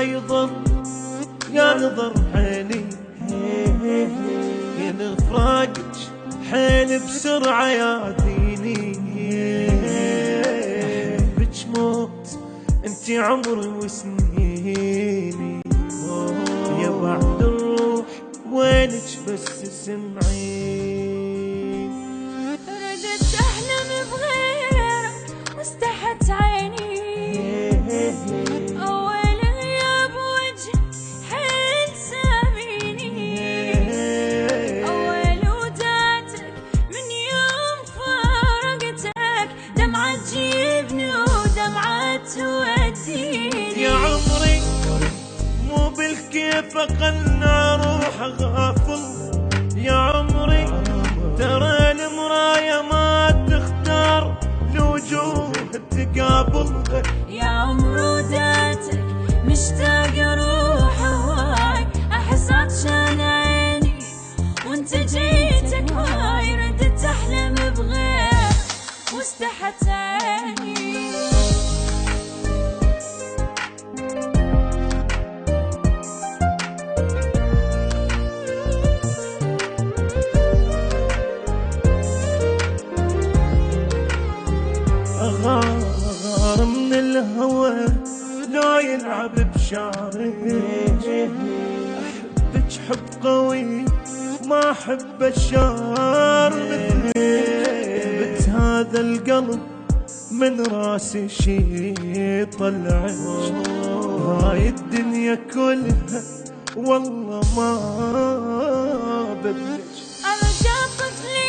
يضر يا نظر عيني، ين فراقك حيل بسرعة ياذيني. احبك موت انتي عمري وسنيني، يا بعد الروح وينك بس سمعين. ردت احلم بغيرك واستحت عيني، اول غياب وجه حيل ساميني، اول وداتك من يوم فارقتك، دمعة تجيبني ودمعة توديني. يا عمري مو بالكيف اقلنا اروح غافل، يا عمري ترى المراية ما تختار الوجوه تقابل. يا عمر وداتك مشتاق اروح هواي، احس عطشان عيني وانت جيتك هاي. ردت احلم بغير واستحت عيني. أغار من الهوى لا يلعب بشعري، أحبك حب قوي ما أحب الشعر مثلك. هذا القلب من راسي شي طلعك، هاي الدنيا كلها والله ما بدلك. ارجع طفلي